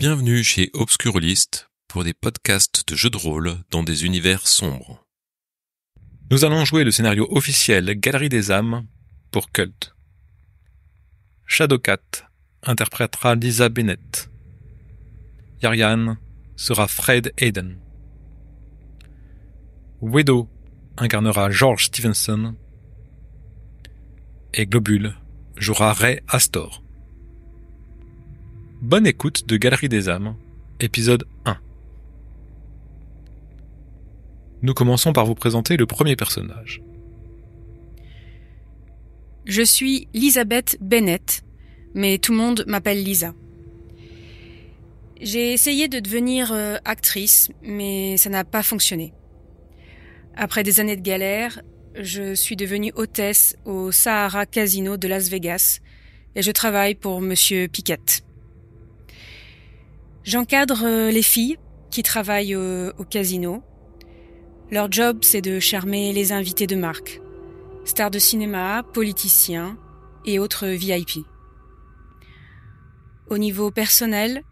Bienvenue chez Obscurlist pour des podcasts de jeux de rôle dans des univers sombres. Nous allons jouer le scénario officiel Galerie des âmes pour Cult. Shadowcat interprétera Lisa Bennett. Yarian sera Fred Hayden. Widow incarnera George Stevenson. Et Globule jouera Ray Astor. Bonne écoute de Galerie des âmes, épisode 1. Nous commençons par vous présenter le premier personnage. Je suis Lisabeth Bennett, mais tout le monde m'appelle Lisa. J'ai essayé de devenir actrice, mais ça n'a pas fonctionné. Après des années de galère, je suis devenue hôtesse au Sahara Casino de Las Vegas et je travaille pour Monsieur Pickett. J'encadre les filles qui travaillent au casino. Leur job, c'est de charmer les invités de marque, stars de cinéma, politiciens et autres VIP. Au niveau personnel,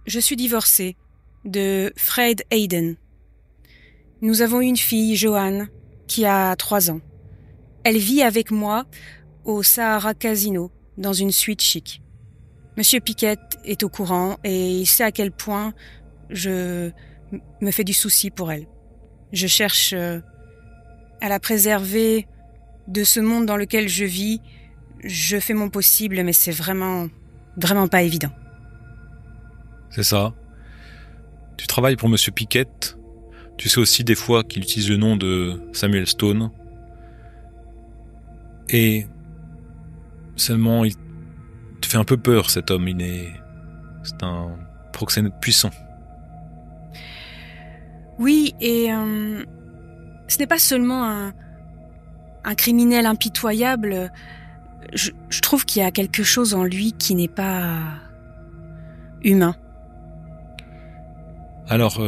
je suis divorcée de Fred Hayden. Nous avons une fille, Joanne, qui a 3 ans. Elle vit avec moi au Sahara Casino, dans une suite chic. Monsieur Pickett est au courant et il sait à quel point je me fais du souci pour elle. Je cherche à la préserver de ce monde dans lequel je vis. Je fais mon possible, mais c'est vraiment pas évident. C'est ça. Tu travailles pour Monsieur Pickett. Tu sais aussi des fois qu'il utilise le nom de Samuel Stone. Et seulement il te fait un peu peur, cet homme. C'est un proxénète puissant. Oui, et ce n'est pas seulement un criminel impitoyable. Je trouve qu'il y a quelque chose en lui qui n'est pas humain. Alors,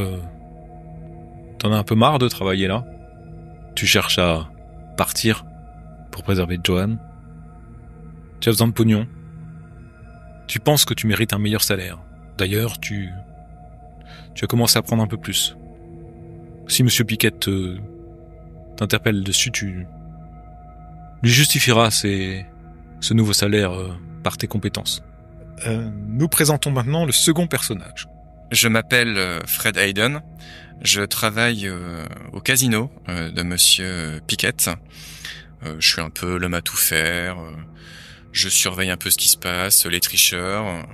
t'en as un peu marre de travailler là? Tu cherches à partir pour préserver Joanne? Tu as besoin de pognon? Tu penses que tu mérites un meilleur salaire. D'ailleurs, tu as commencé à prendre un peu plus. Si Monsieur Pickett t'interpelle dessus, tu lui justifieras ce nouveau salaire par tes compétences. Nous présentons maintenant le second personnage. Je m'appelle Fred Hayden. Je travaille au casino de Monsieur Pickett. Je suis un peu l'homme à tout faire. Je surveille un peu ce qui se passe, les tricheurs.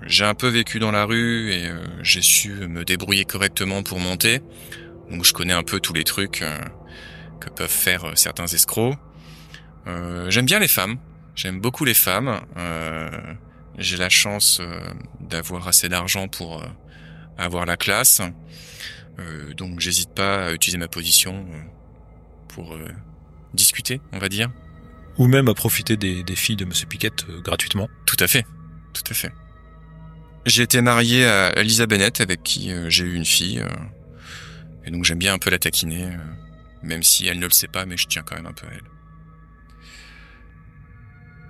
J'ai un peu vécu dans la rue et j'ai su me débrouiller correctement pour monter. Donc je connais un peu tous les trucs que peuvent faire certains escrocs. J'aime bien les femmes. J'aime beaucoup les femmes. J'ai la chance d'avoir assez d'argent pour avoir la classe. Donc j'hésite pas à utiliser ma position pour discuter, on va dire. Ou même à profiter des filles de Monsieur Pickett gratuitement. Tout à fait. J'ai été marié à Lisa Bennett, avec qui j'ai eu une fille. Et donc j'aime bien un peu la taquiner, même si elle ne le sait pas, mais je tiens quand même un peu à elle.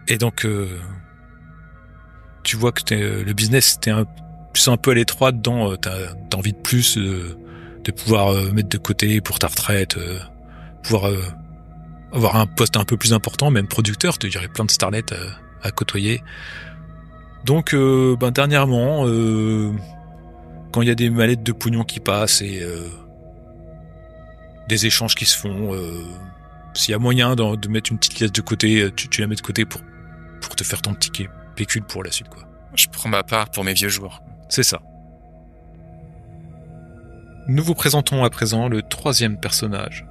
Et donc, tu vois que le business, tu sens un peu à l'étroit dedans, t'as envie de plus, de pouvoir mettre de côté pour ta retraite, pouvoir avoir un poste un peu plus important, même producteur, tu dirais plein de starlets à côtoyer. Donc, dernièrement, quand il y a des mallettes de pognon qui passent et des échanges qui se font, s'il y a moyen de mettre une petite pièce de côté, tu la mets de côté pour te faire ton petit pécule pour la suite, quoi. Je prends ma part pour mes vieux jours. C'est ça. Nous vous présentons à présent le troisième personnage.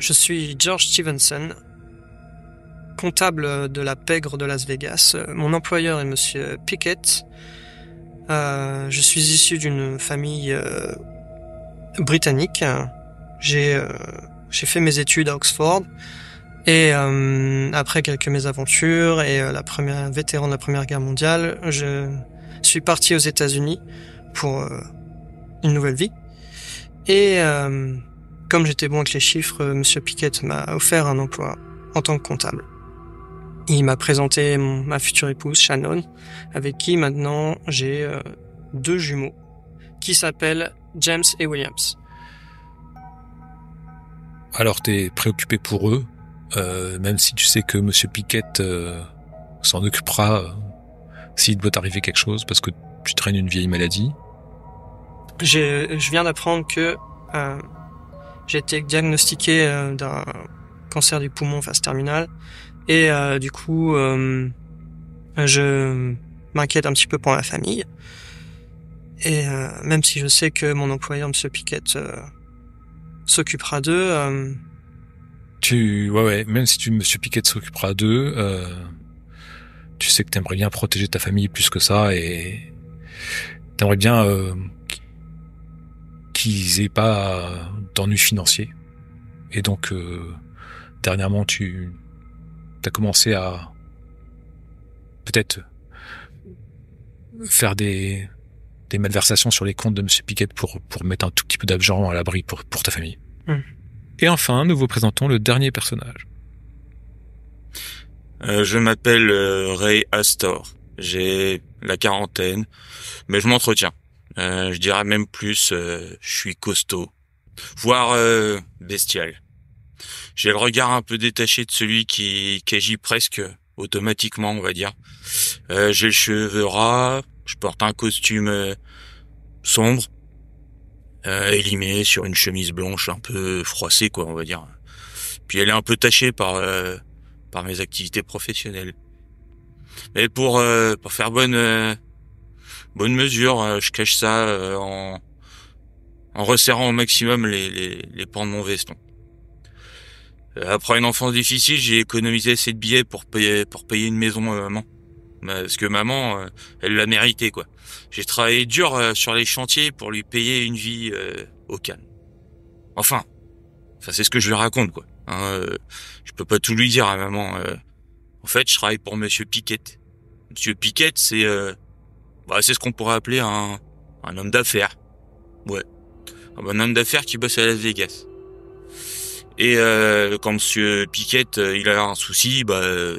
Je suis George Stevenson, comptable de la pègre de Las Vegas. Mon employeur est Monsieur Pickett. Je suis issu d'une famille britannique. J'ai fait mes études à Oxford et après quelques mésaventures et vétéran de la Première Guerre mondiale, je suis parti aux États-Unis pour une nouvelle vie. Et comme j'étais bon avec les chiffres, Monsieur Pickett m'a offert un emploi en tant que comptable. il m'a présenté ma future épouse, Shannon, avec qui maintenant j'ai 2 jumeaux qui s'appellent James et Williams. Alors t'es préoccupé pour eux, même si tu sais que Monsieur Pickett s'en occupera s'il doit t'arriver quelque chose, parce que tu traînes une vieille maladie. Je viens d'apprendre que j'ai été diagnostiqué d'un cancer du poumon phase terminale, et du coup je m'inquiète un petit peu pour ma famille, et même si je sais que mon employeur Monsieur Pickett s'occupera d'eux, Ouais, même si Monsieur Pickett s'occupera d'eux, tu sais que t'aimerais bien protéger ta famille plus que ça, et t'aimerais bien qu'ils aient pas d'ennuis financiers. Et donc, dernièrement, tu as commencé à peut-être faire des malversations sur les comptes de Monsieur Pickett pour mettre un tout petit peu d'argent à l'abri pour ta famille. Et enfin, nous vous présentons le dernier personnage. Je m'appelle Ray Astor. J'ai la quarantaine, mais je m'entretiens. Je dirais même plus, je suis costaud, voire bestial. J'ai le regard un peu détaché de celui qui agit presque automatiquement, on va dire. J'ai les cheveux ras, je porte un costume sombre, élimé sur une chemise blanche un peu froissée, quoi, on va dire. Puis elle est un peu tachée par mes activités professionnelles. Mais pour faire bonne mesure, je cache ça en resserrant au maximum les pans de mon veston. Après une enfance difficile, j'ai économisé assez de billets pour payer une maison à maman. Parce que maman, elle l'a mérité, quoi. J'ai travaillé dur sur les chantiers pour lui payer une vie au calme. Enfin, c'est ce que je lui raconte, quoi. Je peux pas tout lui dire à maman. En fait, je travaille pour Monsieur Pickett. Monsieur Pickett, c'est ce qu'on pourrait appeler un homme d'affaires. Ouais, un homme d'affaires qui bosse à Las Vegas. Et quand Monsieur Pickett il a un souci,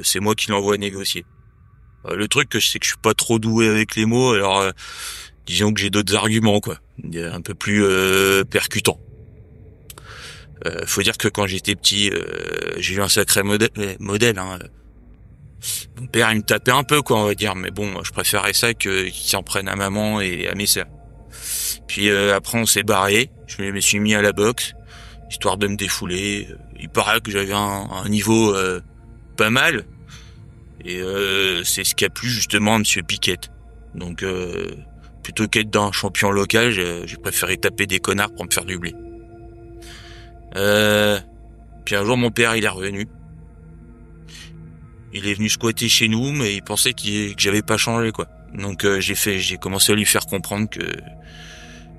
c'est moi qui l'envoie négocier. Le truc que je sais que je suis pas trop doué avec les mots, alors disons que j'ai d'autres arguments, quoi, un peu plus percutants. Faut dire que quand j'étais petit, j'ai eu un sacré modèle. Mon père, il me tapait un peu, quoi, on va dire, mais bon, je préférais ça que qu'il s'en prenne à maman et à mes sœurs. Puis après, on s'est barré. Je me suis mis à la boxe, histoire de me défouler. Il paraît que j'avais un niveau pas mal, et c'est ce qui a plu justement à Monsieur Pickett. Donc, plutôt qu'être d'un champion local, j'ai préféré taper des connards pour me faire du blé. Puis un jour, mon père, il est revenu. Il est venu squatter chez nous, mais il pensait que j'avais pas changé, quoi. Donc j'ai commencé à lui faire comprendre que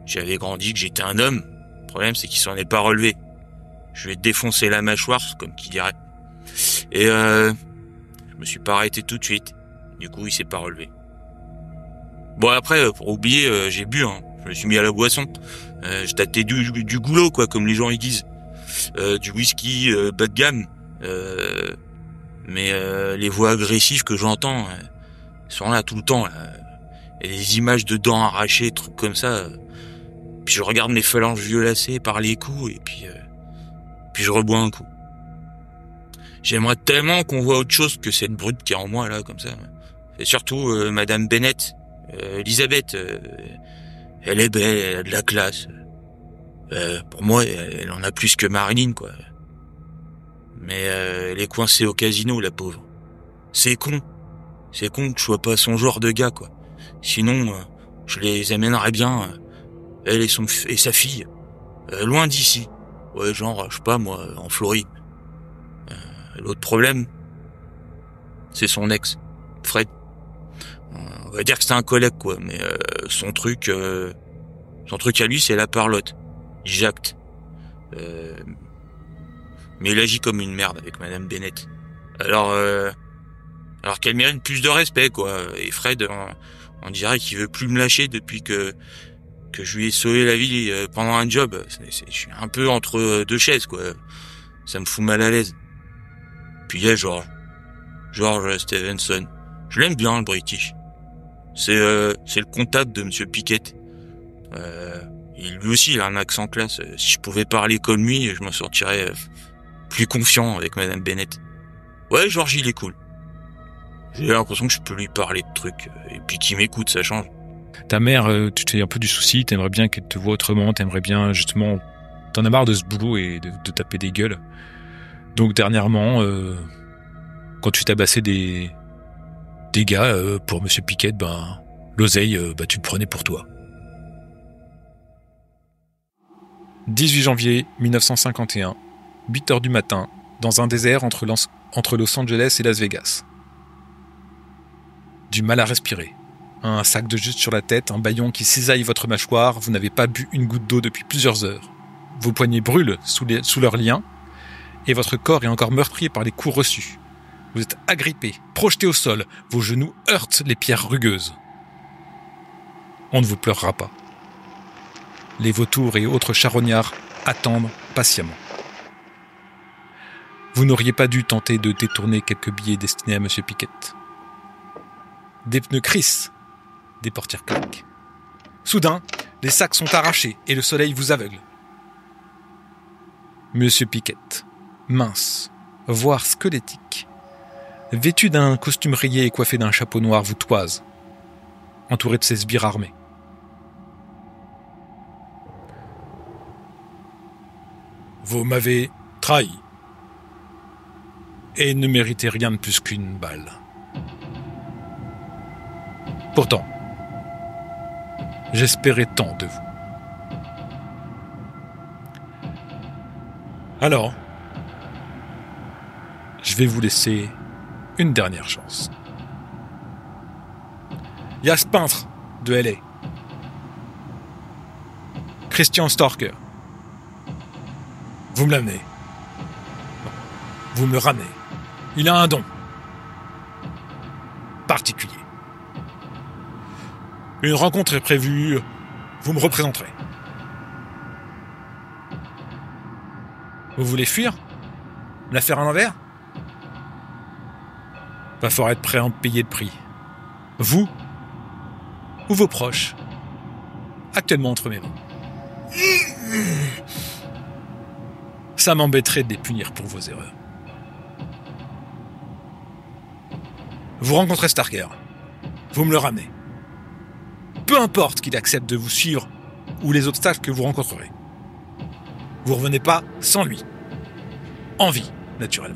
j'avais grandi, que j'étais un homme. Le problème, c'est qu'il s'en est pas relevé. Je lui ai défoncé la mâchoire, comme qui dirait. Et je me suis pas arrêté tout de suite. Du coup, il s'est pas relevé. Bon, après, pour oublier, j'ai bu, hein. Je me suis mis à la boisson. Je tâtais du goulot, quoi, comme les gens y disent. Du whisky bas de gamme. Mais les voix agressives que j'entends sont là tout le temps. Et les images de dents arrachées, trucs comme ça. Puis je regarde mes phalanges violacées par les coups, et puis je rebois un coup. J'aimerais tellement qu'on voit autre chose que cette brute qui est en moi, là, comme ça. Et surtout Madame Bennett, Elisabeth, elle est belle, elle a de la classe. Pour moi, elle en a plus que Marilyn, quoi. Mais elle est coincée au casino, la pauvre. C'est con que je sois pas son genre de gars, quoi. Sinon, je les amènerais bien, elle et sa fille, loin d'ici. Ouais, genre, je sais pas moi, en Floride. L'autre problème, c'est son ex, Fred. On va dire que c'est un collègue, quoi, mais son truc à lui, c'est la parlotte. Il jacte. Mais il agit comme une merde avec Madame Bennett. Alors qu'elle mérite plus de respect, quoi. Et Fred, on dirait qu'il veut plus me lâcher depuis que je lui ai sauvé la vie pendant un job. Je suis un peu entre deux chaises, quoi. Ça me fout mal à l'aise. Puis là, genre, George Stevenson. Je l'aime bien, le British. C'est le comptable de Monsieur Pickett. Lui aussi, il a un accent classe. Si je pouvais parler comme lui, je m'en sortirais plus confiant avec Madame Bennett. Ouais, George, il est cool. J'ai l'impression que je peux lui parler de trucs. Et puis qu'il m'écoute, ça change. Ta mère, tu te fais un peu du souci, t'aimerais bien qu'elle te voie autrement, t'aimerais bien justement... T'en as marre de ce boulot et de taper des gueules. Donc dernièrement, quand tu tabassais des gars pour Monsieur Pickett, l'oseille, tu le prenais pour toi. 18 janvier 1951, 8h du matin, dans un désert entre Los Angeles et Las Vegas. Du mal à respirer. Un sac de jute sur la tête, un bâillon qui cisaille votre mâchoire, vous n'avez pas bu une goutte d'eau depuis plusieurs heures. Vos poignets brûlent sous leurs liens, et votre corps est encore meurtri par les coups reçus. Vous êtes agrippé, projeté au sol, vos genoux heurtent les pierres rugueuses. On ne vous pleurera pas. Les vautours et autres charognards attendent patiemment. Vous n'auriez pas dû tenter de détourner quelques billets destinés à M. Pickett. Des pneus crissent, des portières claquent. Soudain, les sacs sont arrachés et le soleil vous aveugle. Monsieur Pickett, mince, voire squelettique, vêtu d'un costume rayé et coiffé d'un chapeau noir, vous toise, entouré de ses sbires armés. Vous m'avez trahi et ne méritez rien de plus qu'une balle. Pourtant, j'espérais tant de vous. Alors, je vais vous laisser une dernière chance. Il y a ce peintre de L.A., Christian Starker. Vous me l'amenez. Non, vous me le ramenez. Il a un don particulier. Une rencontre est prévue. Vous me représenterez. Vous voulez fuir? Me la faire à l'envers? Va falloir être prêt à en payer le prix. Vous ou vos proches, actuellement entre mes mains. Ça m'embêterait de les punir pour vos erreurs. Vous rencontrez Starker. Vous me le ramenez. Peu importe qu'il accepte de vous suivre ou les obstacles que vous rencontrerez. Vous revenez pas sans lui. En vie, naturellement.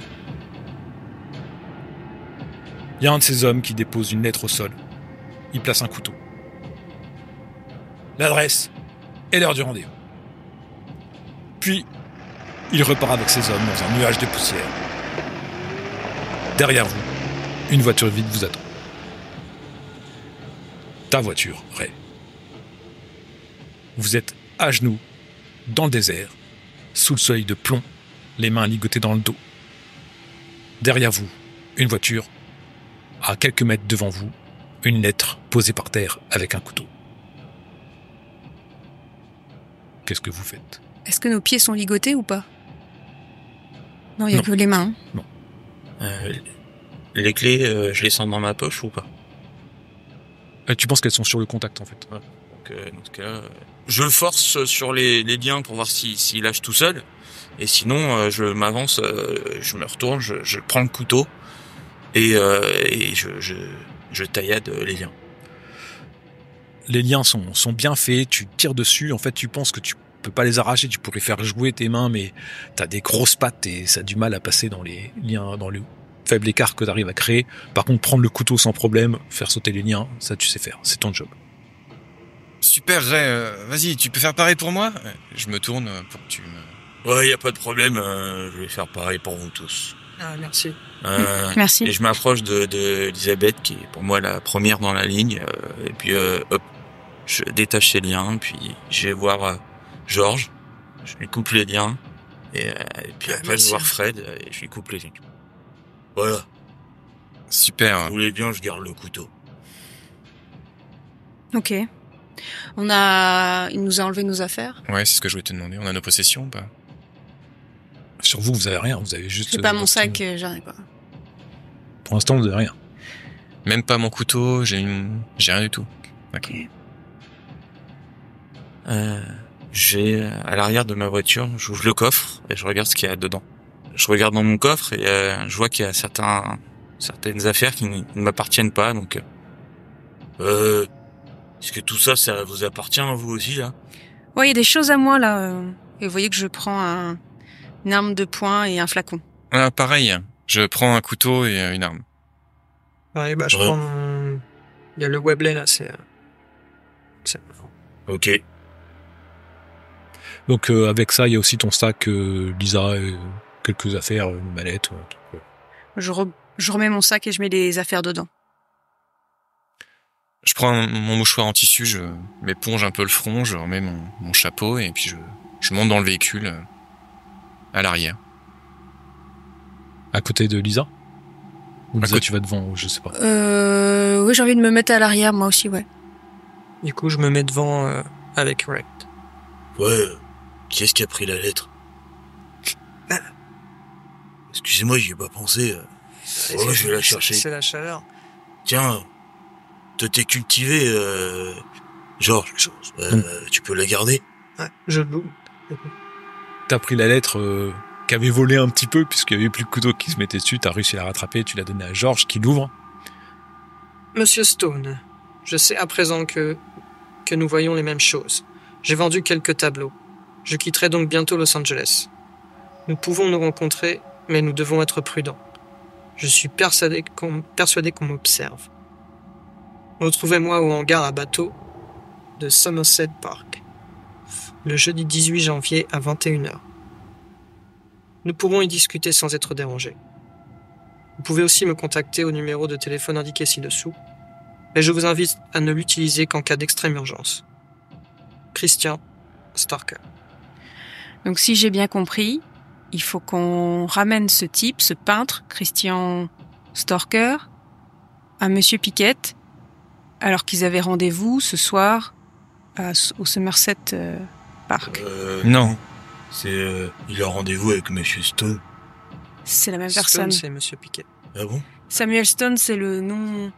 Il y a un de ces hommes qui dépose une lettre au sol. Il place un couteau. L'adresse et l'heure du rendez-vous. Puis, il repart avec ses hommes dans un nuage de poussière. Derrière vous, une voiture vide vous attend. Ta voiture, Ray. Vous êtes à genoux, dans le désert, sous le soleil de plomb, les mains ligotées dans le dos. Derrière vous, une voiture. À quelques mètres devant vous, une lettre posée par terre avec un couteau. Qu'est-ce que vous faites? Est-ce que nos pieds sont ligotés ou pas? Non, il n'y a Non. que les mains. Non. Les clés, je les sens dans ma poche ou pas? Tu penses qu'elles sont sur le contact, en fait. Ouais. Donc, dans ce cas, je force sur les liens pour voir s'il lâche tout seul. Et sinon, je m'avance, je me retourne, je prends le couteau et je taillade les liens. Les liens sont bien faits, tu tires dessus, en fait tu penses que tu peux pas les arracher, tu pourrais faire jouer tes mains, mais t'as des grosses pattes et ça a du mal à passer dans les liens, dans le faible écart que t'arrives à créer. Par contre, prendre le couteau sans problème, faire sauter les liens, ça tu sais faire, c'est ton job. Super, Ray, vas-y, tu peux faire pareil pour moi? Je me tourne pour que tu me... Ouais, y a pas de problème, je vais faire pareil pour vous tous. Ah, merci. Merci. Et je m'approche de Elisabeth, qui est pour moi la première dans la ligne, et puis hop, je détache ses liens, puis je vais voir Georges, je lui coupe les liens, et puis après je vais Merci. voir Fred, et je lui coupe les liens. Voilà, Super. vous voulez bien, je garde le couteau. Ok. Il nous a enlevé nos affaires. Ouais, c'est ce que je voulais te demander. On a nos possessions ou pas? Sur vous, vous avez rien, vous avez juste... C'est pas mon votre- sac, j'arrive pas. Pour l'instant, vous n'avez rien. Même pas mon couteau, j'ai rien du tout. D'accord. J'ai à l'arrière de ma voiture, j'ouvre le coffre et je regarde ce qu'il y a dedans. Je regarde dans mon coffre et je vois qu'il y a certaines affaires qui ne m'appartiennent pas. Donc, est-ce que tout ça vous appartient à vous aussi là? Ouais, il y a des choses à moi là. Et vous voyez que je prends une arme de poing et un flacon. Ah, pareil, je prends un couteau et une arme. Ouais, bah, je prends il y a le Webley, là, c'est... Ok. Donc avec ça, il y a aussi ton sac, Lisa, quelques affaires, une mallette. Je remets mon sac et je mets des affaires dedans. Je prends mon mouchoir en tissu, je m'éponge un peu le front, je remets mon chapeau et puis je monte dans le véhicule à l'arrière. À côté de Lisa? Ou Lisa, côté. tu vas devant, je sais pas. Oui, j'ai envie de me mettre à l'arrière, moi aussi, ouais. Du coup, je me mets devant avec Wright. Ouais, qui est-ce qui a pris la lettre? Excusez-moi, j'y ai pas pensé. Ouais, je vais la chercher. C'est la chaleur. Tiens, toi t'es cultivé, Georges. Tu peux la garder? Ouais, je loue. T'as pris la lettre qu'avait volé un petit peu, puisqu'il y avait plus de couteau qui se mettait dessus, t'as réussi à la rattraper, tu l'as donnée à Georges qui l'ouvre. Monsieur Stone, je sais à présent que nous voyons les mêmes choses. J'ai vendu quelques tableaux. Je quitterai donc bientôt Los Angeles. Nous pouvons nous rencontrer, mais nous devons être prudents. Je suis persuadé qu'on m'observe. Retrouvez-moi au hangar à bateau de Somerset Park, le jeudi 18 janvier à 21h. Nous pourrons y discuter sans être dérangés. Vous pouvez aussi me contacter au numéro de téléphone indiqué ci-dessous, mais je vous invite à ne l'utiliser qu'en cas d'extrême urgence. Christian Starker. Donc si j'ai bien compris, il faut qu'on ramène ce type, ce peintre, Christian Starker, à Monsieur Piquet, alors qu'ils avaient rendez-vous ce soir au Somerset Park. Non. Il a rendez-vous avec Monsieur Stone. C'est la même Stone, personne. c'est Monsieur Piquet. Ah bon? Samuel Stone, c'est le nom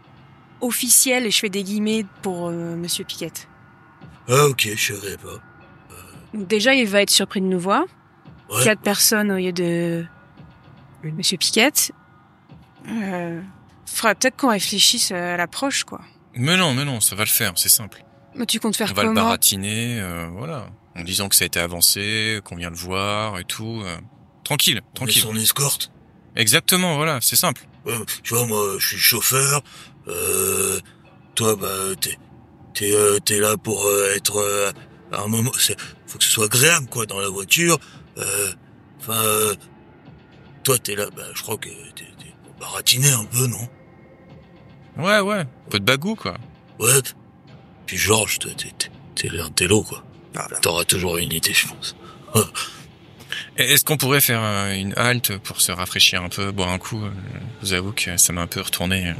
officiel et je fais des guillemets pour Monsieur Piquet. Ah ok, je savais pas. Donc déjà, il va être surpris de nous voir. Ouais. 4 personnes au lieu de Monsieur Piquet. Faudrait peut-être qu'on réfléchisse à l'approche, quoi. Mais non, ça va le faire, c'est simple. Mais tu comptes faire On va le comment? baratiner, voilà. En disant que ça a été avancé, qu'on vient le voir et tout. Tranquille. On est son escorte. Exactement, voilà, c'est simple. Ouais, tu vois, moi, je suis chauffeur. Toi, bah, t'es là pour être à un moment. Faut que ce soit agréable, quoi, dans la voiture. Toi, t'es là. Bah, je crois que t'es pour baratiner un peu, non? Ouais, un peu de bagou, quoi. Ouais. Puis Georges, t'es un télo, quoi. T'auras toujours une idée, je pense. Est-ce qu'on pourrait faire une halte pour se rafraîchir un peu, boire un coup? Je vous avoue que ça m'a un peu retourné.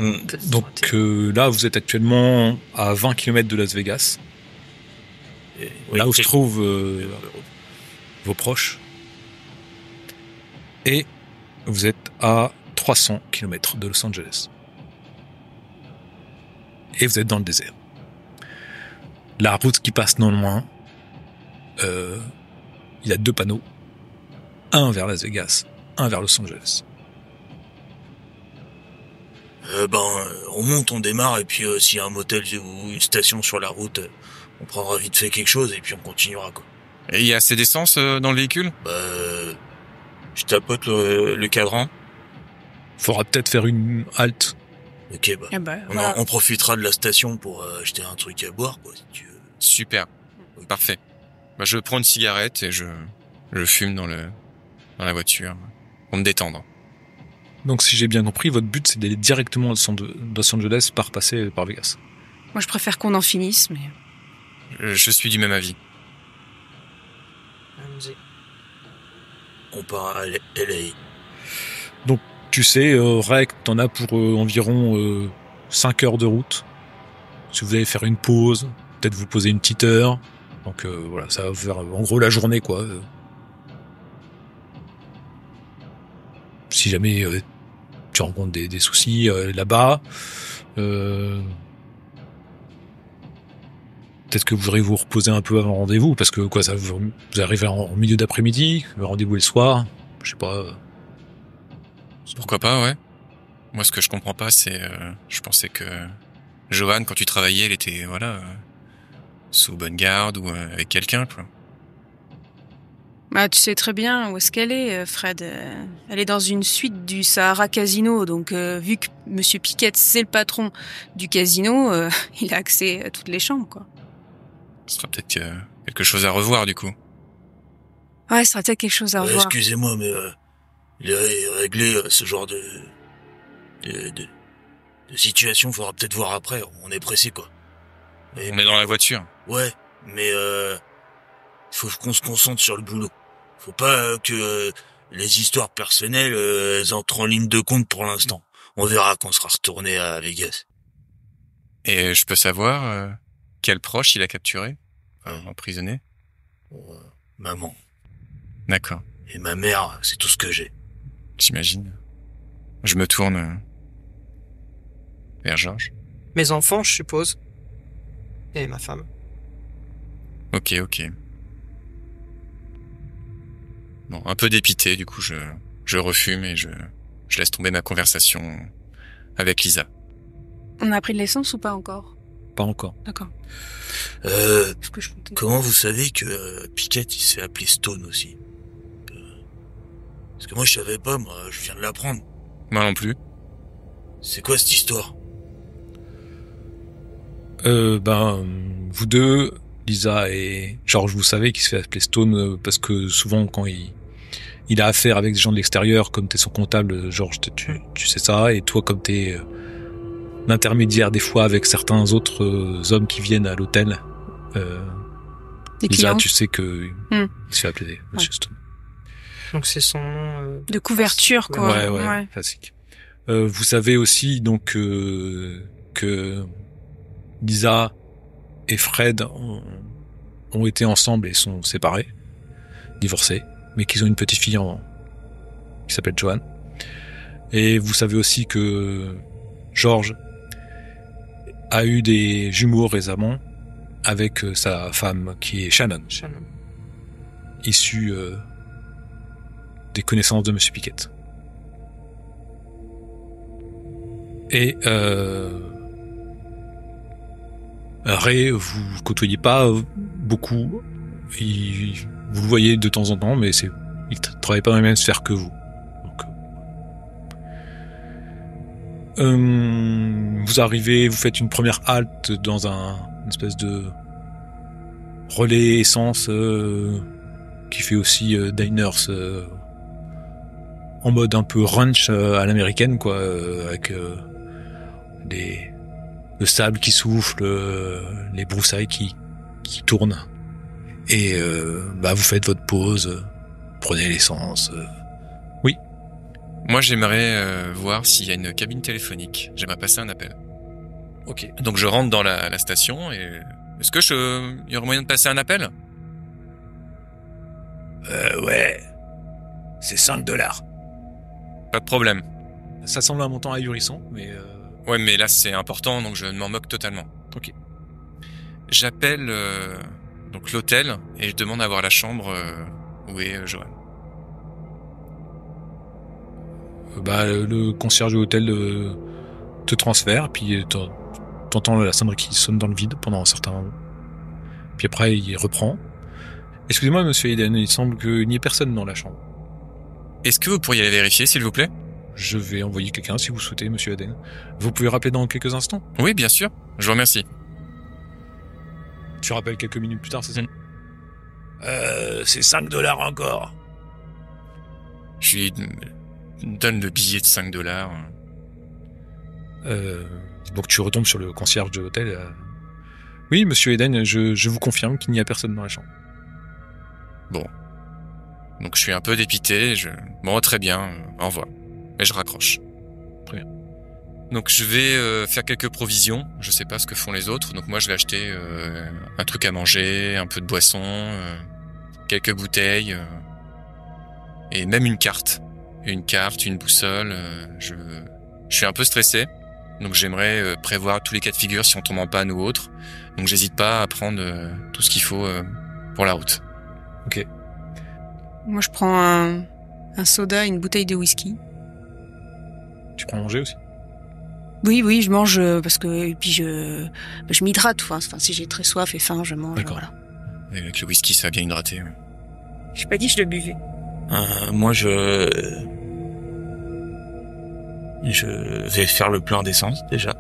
Donc là, vous êtes actuellement à 20 km de Las Vegas, là où se trouvent vos proches. Et vous êtes à 300 km de Los Angeles. Et vous êtes dans le désert. La route qui passe non loin, il y a 2 panneaux. Un vers Las Vegas, un vers Los Angeles. On monte, on démarre, et puis s'il y a un motel ou une station sur la route, on prendra vite fait quelque chose, et puis on continuera, quoi. Et il y a assez d'essence dans le véhicule? Je tapote le cadran. Faudra peut-être faire une halte. Ok, Voilà. on profitera de la station pour acheter un truc à boire, quoi, si tu veux. Super. Parfait. Je prends une cigarette et je fume dans la voiture pour me détendre. Donc si j'ai bien compris, votre but c'est d'aller directement à Los Angeles par passer par Vegas. Moi, je préfère qu'on en finisse, mais... Je suis du même avis. Allons-y. On part à LA. Donc tu sais, Rec, t'en as pour environ 5 heures de route. Si vous allez faire une pause, peut-être vous poser une petite heure. Donc voilà, ça va faire en gros la journée, quoi. Si jamais tu rencontres des soucis là-bas. Peut-être que vous voudrez vous reposer un peu avant le rendez-vous, parce que quoi, ça vous arrivez en milieu d'après-midi, le rendez-vous est le soir, je sais pas. Pourquoi pas, ouais. Moi, ce que je comprends pas, c'est... je pensais que Joanne, quand tu travaillais, elle était, sous bonne garde ou avec quelqu'un, quoi. Bah, tu sais très bien où est-ce qu'elle est, Fred. Elle est dans une suite du Sahara Casino, donc vu que Monsieur Piquet, c'est le patron du casino, il a accès à toutes les chambres, quoi. Ce sera peut-être quelque chose à revoir, du coup. Ouais, ce sera peut-être quelque chose à revoir. Excusez-moi, mais régler ce genre de situation, faudra peut-être voir après. On est pressé, quoi. On est dans la voiture. Ouais, mais faut qu'on se concentre sur le boulot. Faut pas que les histoires personnelles elles entrent en ligne de compte pour l'instant. On verra quand on sera retourné à Vegas. Et je peux savoir quel proche il a capturé, emprisonné? Maman D'accord, et ma mère, c'est tout ce que j'ai. j'imagine. Je me tourne vers Georges. Mes enfants, je suppose. Et ma femme. Ok. Bon, un peu dépité, du coup, je refume et je laisse tomber ma conversation avec Lisa. On a pris de l'essence ou pas encore? Pas encore. D'accord. Euh, Parce que je comptais. comment vous savez que Piquet, il se fait appeler Stone aussi? Parce que moi, je savais pas, moi, je viens de l'apprendre. Moi non plus. C'est quoi cette histoire? Vous deux, Lisa et Georges, vous savez qu'il se fait appeler Stone parce que souvent quand il a affaire avec des gens de l'extérieur, comme t'es son comptable, Georges, tu sais ça, et toi comme t'es l'intermédiaire des fois avec certains autres hommes qui viennent à l'hôtel, Des Lisa, clients. tu sais que il se fait appeler Monsieur Stone. Donc c'est son nom... De couverture, quoi. Ouais, classique. Vous savez aussi donc que Lisa et Fred ont été ensemble et sont séparés, divorcés, mais qu'ils ont une petite fille qui s'appelle Joanne. Et vous savez aussi que Georges a eu des jumeaux récemment avec sa femme qui est Shannon, issue des connaissances de Monsieur Piquet. Et Ray, vous côtoyez pas beaucoup. Vous le voyez de temps en temps, mais il travaille pas dans la même sphère que vous. Donc, vous arrivez, vous faites une première halte dans une espèce de relais essence qui fait aussi diners en mode un peu ranch à l'américaine, quoi, avec le sable qui souffle, les broussailles qui tournent. Et vous faites votre pause, prenez l'essence. Oui. Moi, j'aimerais voir s'il y a une cabine téléphonique. J'aimerais passer un appel. Ok. Donc je rentre dans la station et... Est-ce que il y aurait moyen de passer un appel? Ouais. C'est $5. Pas de problème. Ça semble un montant ahurissant, mais... Ouais, mais là c'est important, donc je m'en moque totalement. Ok. J'appelle donc l'hôtel et je demande à voir la chambre où est Joanne. Le concierge de l'hôtel te transfère, puis t'entends la sonnerie qui sonne dans le vide pendant un certain moment. Puis après, il reprend. Excusez-moi, monsieur Eden, il semble qu'il n'y ait personne dans la chambre. Est-ce que vous pourriez aller vérifier, s'il vous plaît? Je vais envoyer quelqu'un si vous souhaitez, monsieur Eden. Vous pouvez rappeler dans quelques instants? Oui, bien sûr. Je vous remercie. Tu rappelles quelques minutes plus tard, c'est ça? C'est $5 encore. Je lui donne le billet de $5. Donc tu retombes sur le concierge de l'hôtel. Oui, monsieur Eden, je vous confirme qu'il n'y a personne dans la chambre. Bon. Donc je suis un peu dépité. Bon, très bien. Au revoir. Et je raccroche. Très bien. Donc je vais faire quelques provisions. Je sais pas ce que font les autres. Donc moi je vais acheter un truc à manger, un peu de boisson, quelques bouteilles et même une carte une carte, une boussole. Je suis un peu stressé, donc j'aimerais prévoir tous les cas de figure si on tombe en panne ou autre. Donc j'hésite pas à prendre tout ce qu'il faut pour la route. Ok. Moi, je prends un soda et une bouteille de whisky. Tu prends à manger aussi? Oui, je mange parce que et puis je m'hydrate. Enfin, si j'ai très soif et faim, je mange. D'accord. Voilà. Et avec le whisky, ça va bien hydrater. Ouais. J'ai pas dit que je le buvais. Moi, je vais faire le plein d'essence déjà.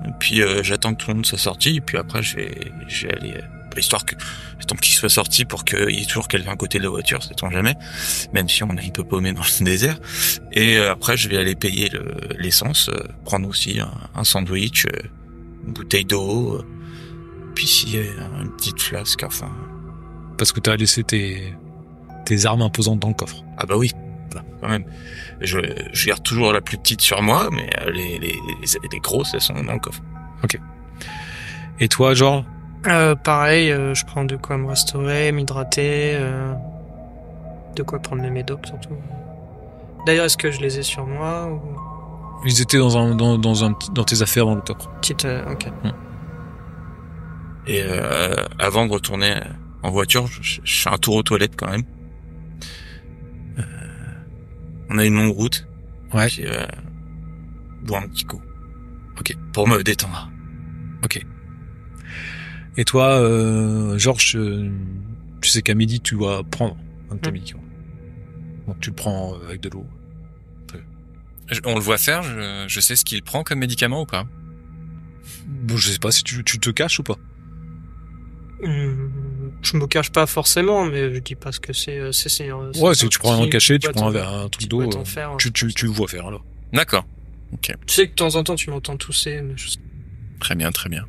Et puis j'attends que tout le monde soit sorti. Et puis après, je vais aller histoire que j'attends qu'il soit sorti pour qu'il y ait toujours quelqu'un à côté de la voiture, ça tombe jamais. Même si on est un peu paumé dans le désert. Et après, je vais aller payer l'essence, prendre aussi un sandwich, une bouteille d'eau, puis si une petite flasque, enfin. Parce que t'as laissé tes armes imposantes dans le coffre. Ah bah oui, quand même. Je garde toujours la plus petite sur moi, mais les grosses, elles sont dans le coffre. Et toi, genre? Pareil, je prends de quoi me restaurer, m'hydrater, de quoi prendre mes médocs surtout. D'ailleurs, est-ce que je les ai sur moi ou... Ils étaient dans tes affaires dans le coffre. Petite, ok. Et avant de retourner en voiture, je fais un tour aux toilettes quand même. On a une longue route. Ouais. Puis bois un petit coup. Ok. Pour me détendre. Ok. Et toi, Georges, tu sais qu'à midi, tu dois prendre un de tes médicaments. Donc tu le prends avec de l'eau. On le voit faire, je sais ce qu'il prend comme médicament ou pas? Bon, je sais pas si tu te caches ou pas. Je me cache pas forcément, mais je dis pas ce que c'est. Ouais, si tu prends un cachet, tu prends un truc d'eau, tu le vois faire alors. D'accord. Ok. Tu sais que de temps en temps, tu m'entends tousser. Mais Très bien, très bien.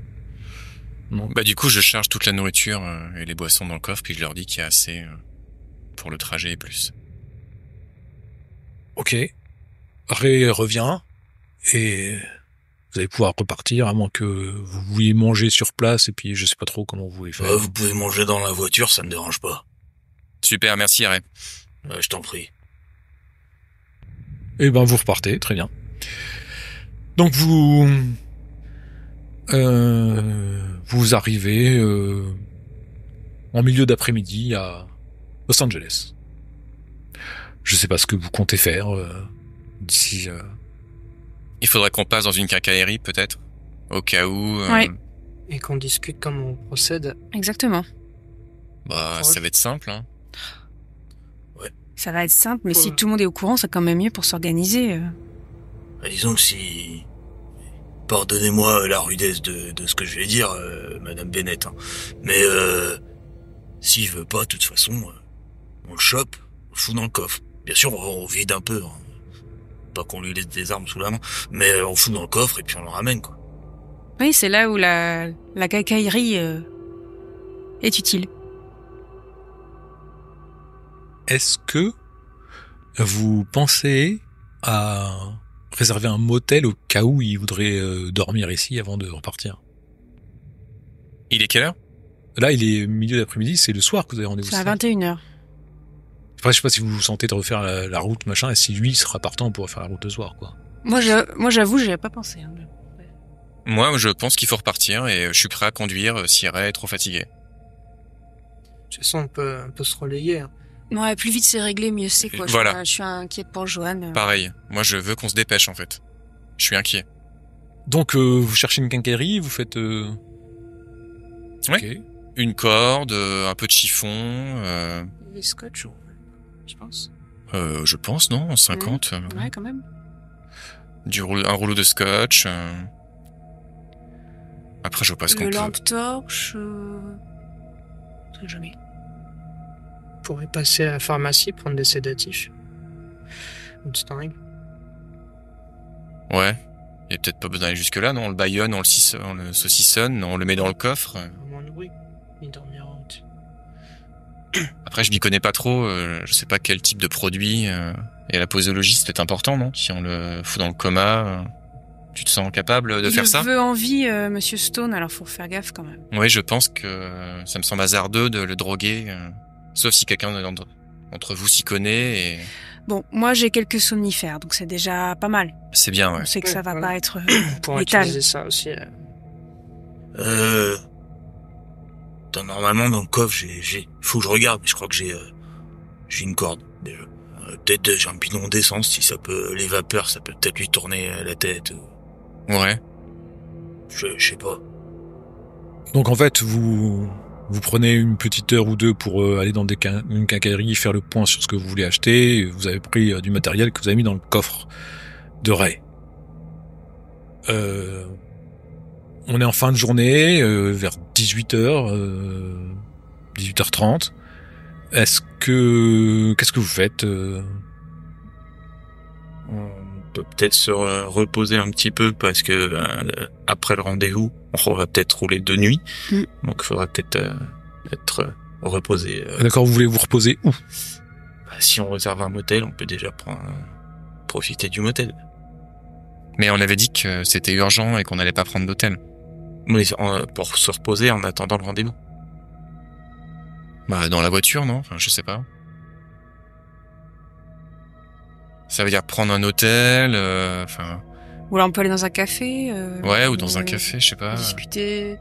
Non. Bah du coup, je charge toute la nourriture et les boissons dans le coffre, puis je leur dis qu'il y a assez pour le trajet et plus. Ok. Ray revient et vous allez pouvoir repartir à moins que vous vouliez manger sur place et puis je sais pas trop comment vous voulez faire. Vous pouvez manger dans la voiture, ça me dérange pas. Super, merci Ray. Je t'en prie. Et ben vous repartez, très bien. Donc vous arrivez en milieu d'après-midi à Los Angeles. Je sais pas ce que vous comptez faire d'ici. Il faudrait qu'on passe dans une quincaillerie peut-être, au cas où. Ouais. Et qu'on discute comment on procède. Exactement. Bah ça va être simple. Hein. Ça va être simple, mais Ouais. si tout le monde est au courant, c'est quand même mieux pour s'organiser. Disons que si... Pardonnez-moi la rudesse de ce que je vais dire, Madame Bennett. Hein. Mais s'il veut pas, de toute façon, on le chope, on le fout dans le coffre. Bien sûr, on vide un peu. Hein. Pas qu'on lui laisse des armes sous la main, mais on le fout dans le coffre et puis on le ramène, quoi. Oui, c'est là où la cacaillerie est utile. Est-ce que vous pensez à réserver un motel au cas où il voudrait dormir ici avant de repartir? Il est quelle heure? Là, il est milieu d'après-midi, c'est le soir que vous avez rendez-vous. C'est à ça 21h. Après, je sais pas si vous vous sentez de refaire la route, machin, et si lui sera partant pour faire la route le soir, quoi. Moi, j'avoue, j'y avais pas pensé. Hein. Moi, je pense qu'il faut repartir et je suis prêt à conduire si Ray est trop fatigué. De toute façon, on peut se relayer. Hein. Ouais, plus vite c'est réglé, mieux c'est quoi. Voilà. Je suis inquiète pour Joanne. Pareil, moi je veux qu'on se dépêche en fait. Je suis inquiet. Donc, vous cherchez une quincaillerie, vous faites... Ouais. Ok. Une corde, un peu de chiffon, Les scotch, je pense. je pense, non, en 50. Ouais, quand même. Un rouleau de scotch. Après, je vois pas ce qu'on Le peut. lampe torche. Je sais jamais. On pourrait passer à la pharmacie, prendre des sédatifs. Ou de seringue. Ouais. Il y a peut-être pas besoin d'aller jusque là, non? On le baillonne, on le saucissonne, on le met dans le coffre. Au moins de bruit. Il dormira. Après, je m'y connais pas trop, je sais pas quel type de produit. Et la posologie, c'est peut-être important, non? Si on le fout dans le coma, tu te sens capable de faire ça? Il veut en vie, Monsieur Stone, alors faut faire gaffe quand même. Oui, je pense que ça me semble hasardeux de le droguer, sauf si quelqu'un d'entre vous s'y connaît. Et... Bon, moi j'ai quelques somnifères, donc c'est déjà pas mal. C'est bien, ouais. On sait que ça va voilà. pas être On pourra létal. utiliser ça aussi. Normalement dans le coffre, faut que je regarde, mais je crois que j'ai une corde déjà. Peut-être j'ai un bidon d'essence, si ça peut, les vapeurs, ça peut peut-être lui tourner la tête. Ouais. Je sais pas. Donc en fait, vous prenez une petite heure ou deux pour aller dans une quincaillerie, faire le point sur ce que vous voulez acheter. Et vous avez pris du matériel que vous avez mis dans le coffre de Ray. On est en fin de journée, vers 18h, 18h30. Qu'est-ce que vous faites On peut peut-être se reposer un petit peu parce que après le rendez-vous, on va peut-être rouler de nuit. Donc il faudra peut-être être reposé. D'accord, vous voulez vous reposer où? Si on réserve un motel, on peut déjà profiter du motel. Mais on avait dit que c'était urgent et qu'on n'allait pas prendre d'hôtel. Mais pour se reposer en attendant le rendez-vous. Bah, dans la voiture, non? Enfin, je sais pas. Ça veut dire prendre un hôtel, enfin... Ou alors on peut aller dans un café. Ouais, ou dans un café, je sais pas. Discuter.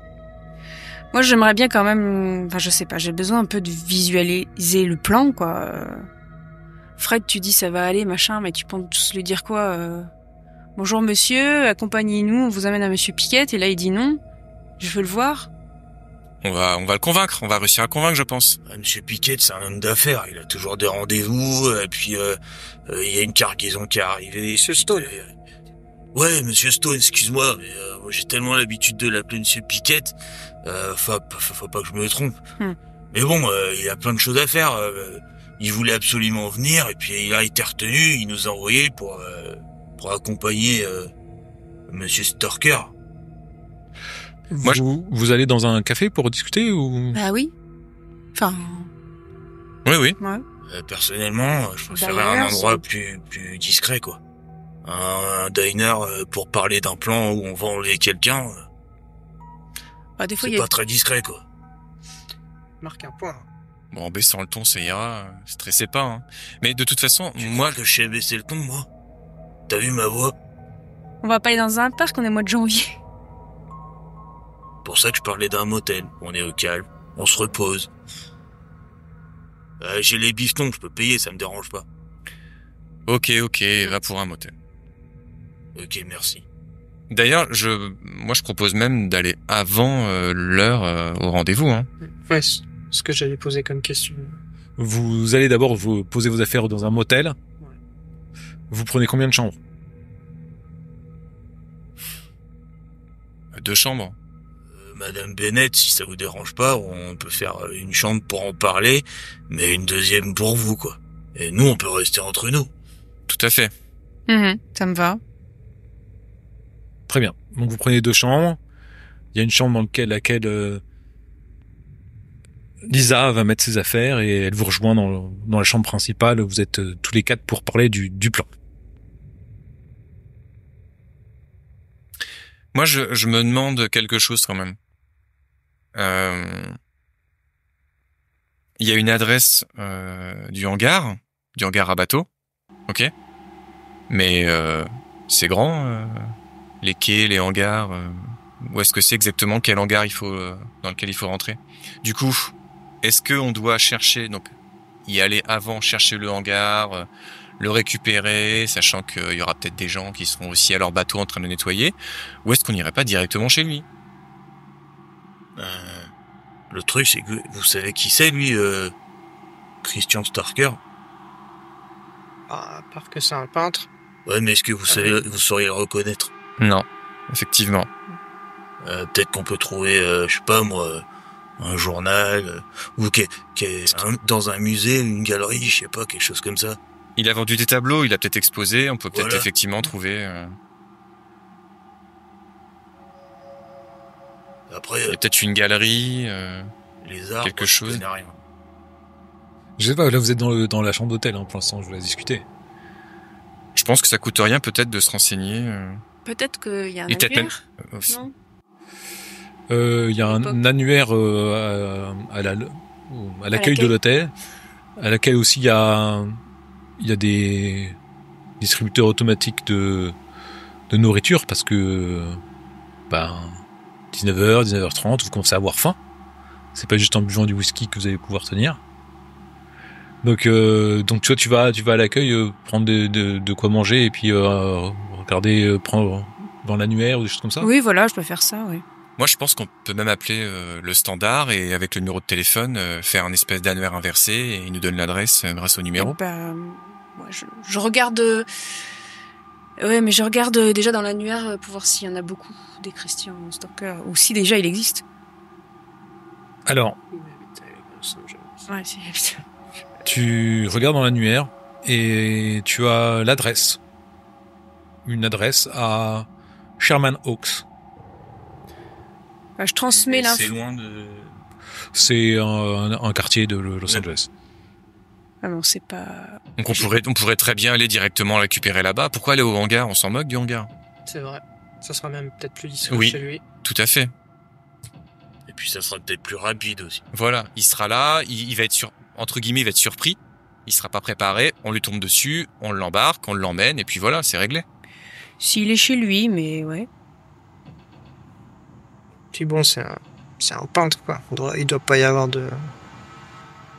Moi, j'aimerais bien quand même... Enfin, je sais pas, j'ai besoin un peu de visualiser le plan, quoi. Fred, tu dis ça va aller, machin, mais tu penses lui dire quoi Bonjour monsieur, accompagnez-nous, on vous amène à monsieur Piquette, et là il dit non. Je veux le voir. On va le convaincre, on va réussir à le convaincre, je pense. Monsieur Piquet, c'est un homme d'affaires, il a toujours des rendez-vous, et puis il y a une cargaison qui est arrivée. Monsieur Stone. Ouais, Monsieur Stone, excuse-moi, mais moi, j'ai tellement l'habitude de l'appeler Monsieur Piquet, faut pas que je me trompe. Mais bon, il a plein de choses à faire. Il voulait absolument venir, et puis il a été retenu, il nous a envoyé pour accompagner Monsieur Storker. Moi, vous allez dans un café pour discuter ou? Bah oui. Enfin, Oui, oui. ouais. Personnellement, je préférerais un D'ailleurs, endroit plus discret, quoi. Un diner pour parler d'un plan où on va enlever quelqu'un, Bah, des fois, il c'est y a... pas très discret, quoi. Marque un point. Bon, en baissant le ton, ça ira. Stressez pas, hein. Mais de toute façon, moi... Moi, que je sais baisser le ton, moi. T'as vu ma voix? On va pas aller dans un parc, on est au mois de janvier. Pour ça que je parlais d'un motel. On est au calme, on se repose. J'ai les bifetons, je peux payer, ça me dérange pas. Ok, va pour un motel. Ok, merci. D'ailleurs, moi je propose même d'aller avant l'heure au rendez-vous, hein. Ouais, c'est ce que j'allais poser comme question. Vous allez d'abord vous poser vos affaires dans un motel. Vous prenez combien de chambres? 2 chambres. Madame Bennett, si ça vous dérange pas, on peut faire une chambre pour en parler, mais une deuxième pour vous, quoi. Et nous, on peut rester entre nous. Tout à fait. Ça me va. Très bien. Donc vous prenez 2 chambres. Il y a une chambre dans laquelle Lisa va mettre ses affaires et elle vous rejoint dans la chambre principale. Vous êtes tous les 4 pour parler du plan. Moi, je me demande quelque chose quand même. Il y a une adresse du hangar à bateau, ok. Mais c'est grand, les quais, les hangars. Où est-ce que c'est exactement quel hangar dans lequel il faut rentrer? Du coup, est-ce que on doit chercher, donc y aller avant, chercher le hangar, le récupérer, sachant qu'il y aura peut-être des gens qui seront aussi à leur bateau en train de le nettoyer, ou est-ce qu'on n'irait pas directement chez lui? Le truc, c'est que vous savez qui c'est, lui, Christian Starker? À part que c'est un peintre. Ouais, mais est-ce que vous sauriez le reconnaître? Non, effectivement. Peut-être qu'on peut trouver, je sais pas moi, un journal, ou dans un musée, une galerie, je sais pas, quelque chose comme ça. Il a vendu des tableaux, il a peut-être exposé, on peut peut-être Voilà. effectivement trouver... Après, il y a peut-être une galerie... les arts, quelque moi, chose. je connais rien. Je sais pas, là vous êtes dans la chambre d'hôtel pour l'instant, je vous laisse discuter. Je pense que ça coûte rien peut-être de se renseigner. Peut-être qu'il y a un Et peut-être annuaire. même... Non. Il y a un annuaire à l'accueil de l'hôtel, à laquelle aussi il y a il y a des distributeurs automatiques de nourriture parce que 19h, 19h30, vous commencez à avoir faim. C'est pas juste en buvant du whisky que vous allez pouvoir tenir. Donc tu vois, tu vas à l'accueil prendre de quoi manger et puis regarder prendre dans l'annuaire ou des choses comme ça. Oui, voilà, je peux faire ça, oui. Moi, je pense qu'on peut même appeler le standard et avec le numéro de téléphone faire un espèce d'annuaire inversé et il nous donne l'adresse grâce au numéro. Moi, je regarde. Ouais, mais je regarde déjà dans l'annuaire pour voir s'il y en a beaucoup des Christian Stalker ou si déjà il existe. Alors, Ouais, c'est... tu regardes dans l'annuaire et tu as l'adresse. Une adresse à Sherman Oaks. Je transmets C'est l'info. loin de... C'est un quartier de Los Angeles. Ah non, c'est pas... Donc on pourrait très bien aller directement le récupérer là-bas. Pourquoi aller au hangar? On s'en moque du hangar. C'est vrai. Ça sera même peut-être plus discret Oui. chez lui. Tout à fait. Et puis ça sera peut-être plus rapide aussi. Voilà, il sera là, il va être entre guillemets, il va être surpris. Il sera pas préparé, on lui tombe dessus, on l'embarque, on l'emmène et puis voilà, c'est réglé. S'il est chez lui, mais ouais. Puis bon, c'est un peintre, quoi. Il doit pas y avoir de...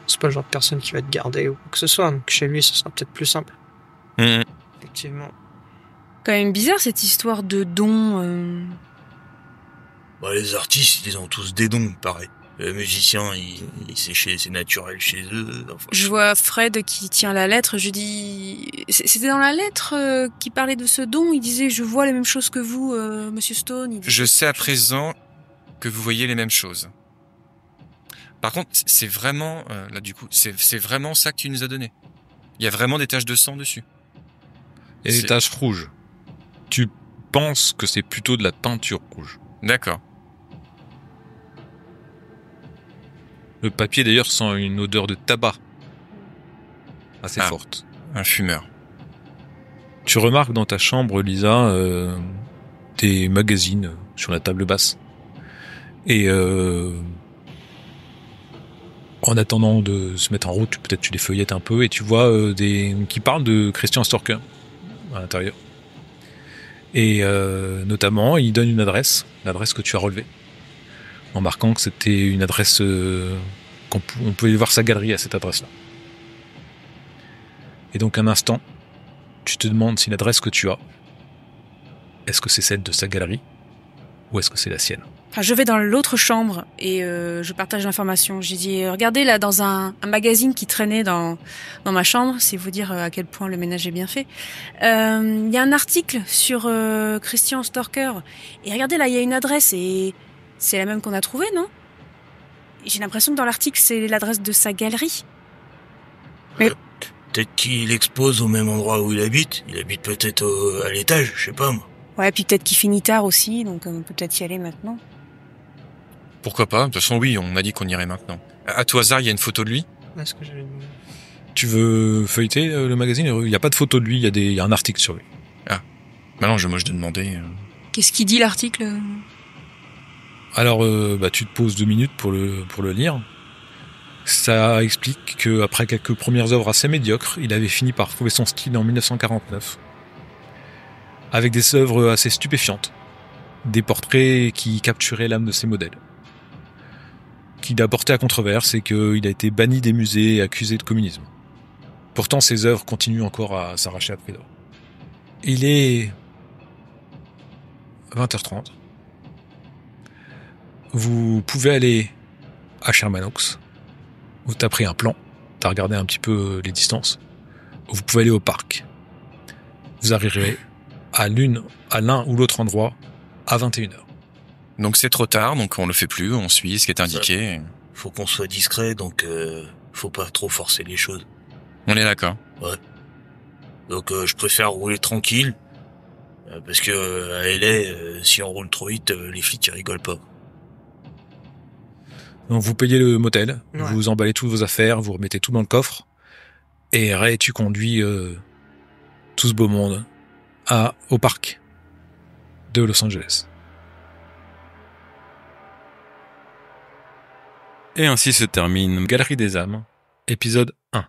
C'est pas le genre de personne qui va être gardée ou quoi que ce soit. Donc chez lui, ce sera peut-être plus simple. Effectivement. Quand même bizarre cette histoire de don. Les artistes, ils ont tous des dons, pareil. Les musiciens, c'est naturel chez eux. Enfin, Je vois Fred qui tient la lettre. Je dis, c'était dans la lettre qui parlait de ce don. Il disait, je vois les mêmes choses que vous, Monsieur Stone. Je sais à présent que vous voyez les mêmes choses. Par contre, c'est vraiment là du coup, c'est vraiment ça que tu nous as donné. Il y a vraiment des taches de sang dessus. Et des taches rouges. Tu penses que c'est plutôt de la peinture rouge. D'accord. Le papier d'ailleurs sent une odeur de tabac assez forte. Un fumeur. Tu remarques dans ta chambre, Lisa, des magazines sur la table basse. Et en attendant de se mettre en route, peut-être tu les feuillettes un peu et tu vois qui parlent de Christian Stalker à l'intérieur. Et notamment, il donne une adresse, l'adresse que tu as relevée, en marquant que c'était une adresse on pouvait voir sa galerie à cette adresse-là. Et donc un instant, tu te demandes si l'adresse que tu as, est-ce que c'est celle de sa galerie ou est-ce que c'est la sienne? Je vais dans l'autre chambre et je partage l'information. J'ai dit, regardez là dans un magazine qui traînait dans ma chambre, c'est vous dire à quel point le ménage est bien fait. Il y a un article sur Christian Stalker et regardez là, il y a une adresse et c'est la même qu'on a trouvée, non? J'ai l'impression que dans l'article c'est l'adresse de sa galerie. Mais peut-être qu'il expose au même endroit où il habite. Il habite peut-être à l'étage, je sais pas moi. ouais, puis peut-être qu'il finit tard aussi, donc on peut peut-être y aller maintenant. Pourquoi pas? De toute façon, oui, on a dit qu'on irait maintenant. À tout hasard, il y a une photo de lui? Est-ce que j'avais demandé? Tu veux feuilleter le magazine? Il n'y a pas de photo de lui, il y a un article sur lui. Ah. Moi, je te demandais... Qu'est-ce qu'il dit l'article? Alors, tu te poses 2 minutes pour le lire. Ça explique qu'après quelques premières œuvres assez médiocres, il avait fini par trouver son style en 1949. Avec des œuvres assez stupéfiantes. Des portraits qui capturaient l'âme de ses modèles. Qu'il a porté à controverse et qu'il a été banni des musées et accusé de communisme. Pourtant, ses œuvres continuent encore à s'arracher à prix d'or. Il est 20h30. Vous pouvez aller à Sherman Oaks. Vous t'as pris un plan. T'as regardé un petit peu les distances. Vous pouvez aller au parc. Vous arriverez à l'un ou l'autre endroit à 21h. Donc c'est trop tard, donc on le fait plus, on suit ce qui est indiqué. Faut qu'on soit discret, donc faut pas trop forcer les choses. On est d'accord. Ouais. Donc je préfère rouler tranquille, parce que à LA, si on roule trop vite, les flics ils rigolent pas. Donc vous payez le motel, Ouais. vous emballez toutes vos affaires, vous remettez tout dans le coffre, et Ray, tu conduis tout ce beau monde au parc de Los Angeles. Et ainsi se termine Galerie des âmes, épisode 1.